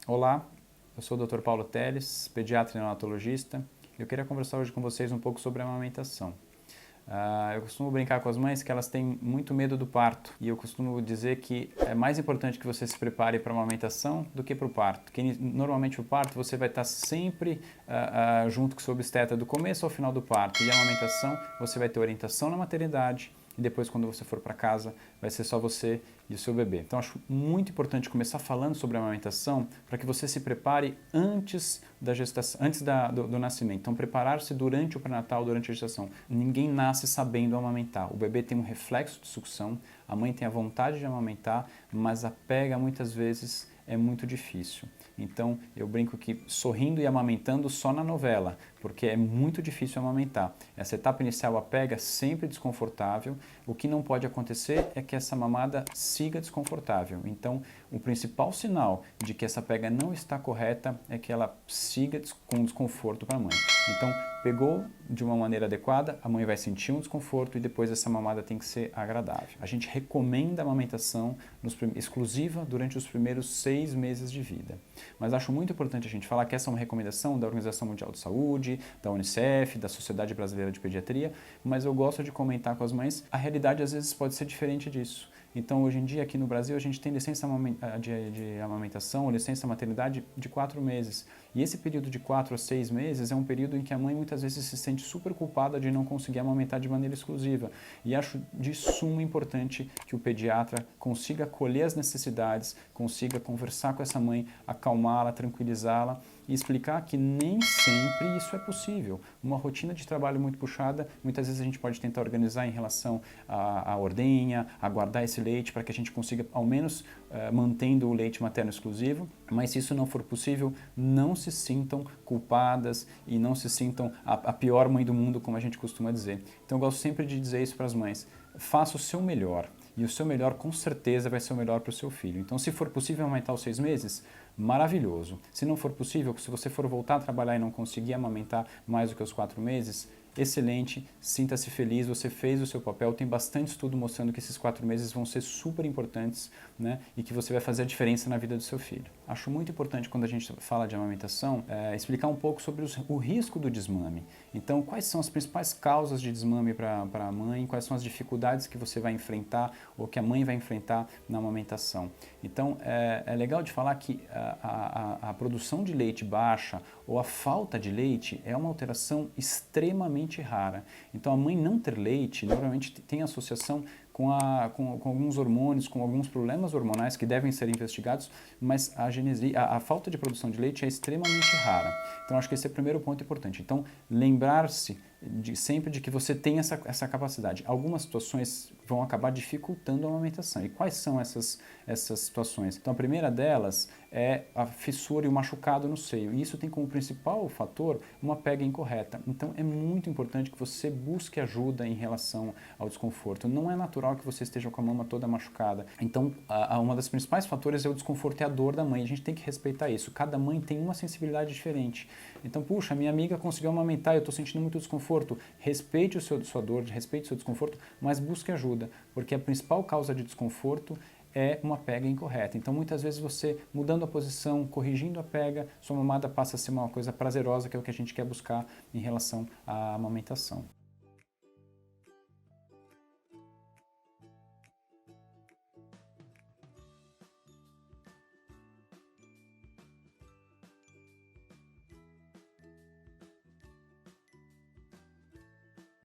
Olá, eu sou o Dr. Paulo Teles, pediatra e neonatologista. Eu queria conversar hoje com vocês um pouco sobre a amamentação. Eu costumo brincar com as mães que elas têm muito medo do parto e eu costumo dizer que é mais importante que você se prepare para a amamentação do que para o parto. Porque normalmente o parto você vai estar sempre junto com o seu obstetra do começo ao final do parto, e a amamentação você vai ter orientação na maternidade. E depois, quando você for para casa, vai ser só você e o seu bebê. Então, acho muito importante começar falando sobre a amamentação para que você se prepare antes da gestação, antes do nascimento. Então, preparar-se durante o pré-natal, durante a gestação. Ninguém nasce sabendo amamentar. O bebê tem um reflexo de sucção, a mãe tem a vontade de amamentar, mas a pega muitas vezes é muito difícil. Então, eu brinco que sorrindo e amamentando só na novela, porque é muito difícil amamentar. Essa etapa inicial, a pega, é sempre desconfortável. O que não pode acontecer é que essa mamada siga desconfortável. Então, o principal sinal de que essa pega não está correta é que ela siga com desconforto para a mãe. Então, pegou de uma maneira adequada, a mãe vai sentir um desconforto e depois essa mamada tem que ser agradável. A gente recomenda a amamentação exclusiva durante os primeiros 6 meses de vida. Mas acho muito importante a gente falar que essa é uma recomendação da Organização Mundial de Saúde, da Unicef, da Sociedade Brasileira de Pediatria, mas eu gosto de comentar com as mães, a realidade às vezes pode ser diferente disso. Então, hoje em dia, aqui no Brasil, a gente tem licença de amamentação ou licença maternidade de 4 meses. E esse período de 4 a 6 meses é um período em que a mãe muitas vezes se sente super culpada de não conseguir amamentar de maneira exclusiva. E acho de suma importante que o pediatra consiga acolher as necessidades, consiga conversar com essa mãe, acalmá-la, tranquilizá-la e explicar que nem sempre isso é possível. Uma rotina de trabalho muito puxada, muitas vezes a gente pode tentar organizar em relação à ordenha, a guardar esse leite para que a gente consiga, ao menos, mantendo o leite materno exclusivo, mas se isso não for possível, não se sintam culpadas e não se sintam a pior mãe do mundo, como a gente costuma dizer. Então eu gosto sempre de dizer isso para as mães, faça o seu melhor. E o seu melhor, com certeza, vai ser o melhor para o seu filho. Então, se for possível amamentar os 6 meses, maravilhoso. Se não for possível, se você for voltar a trabalhar e não conseguir amamentar mais do que os 4 meses, excelente, sinta-se feliz, você fez o seu papel, tem bastante estudo mostrando que esses 4 meses vão ser super importantes, né, e que você vai fazer a diferença na vida do seu filho. Acho muito importante quando a gente fala de amamentação, explicar um pouco sobre o risco do desmame. Então, quais são as principais causas de desmame para a mãe, quais são as dificuldades que você vai enfrentar ou que a mãe vai enfrentar na amamentação. Então, é legal de falar que a produção de leite baixa ou a falta de leite é uma alteração extremamente rara. Então, a mãe não ter leite normalmente tem associação com alguns hormônios, com alguns problemas hormonais que devem ser investigados, mas a falta de produção de leite é extremamente rara. Então, acho que esse é o primeiro ponto importante. Então, lembrar-se sempre de que você tem essa capacidade. Algumas situações vão acabar dificultando a amamentação. E quais são essas situações? Então, a primeira delas é a fissura e o machucado no seio. E isso tem como principal fator uma pega incorreta. Então, é muito importante que você busque ajuda em relação ao desconforto. Não é natural que você esteja com a mama toda machucada. Então, uma das principais fatores é o desconforto e a dor da mãe. A gente tem que respeitar isso. Cada mãe tem uma sensibilidade diferente. Então, puxa, minha amiga conseguiu amamentar, eu estou sentindo muito desconforto. Respeite sua dor, respeite o seu desconforto, mas busque ajuda, porque a principal causa de desconforto é uma pega incorreta. Então, muitas vezes você, mudando a posição, corrigindo a pega, sua mamada passa a ser uma coisa prazerosa, que é o que a gente quer buscar em relação à amamentação.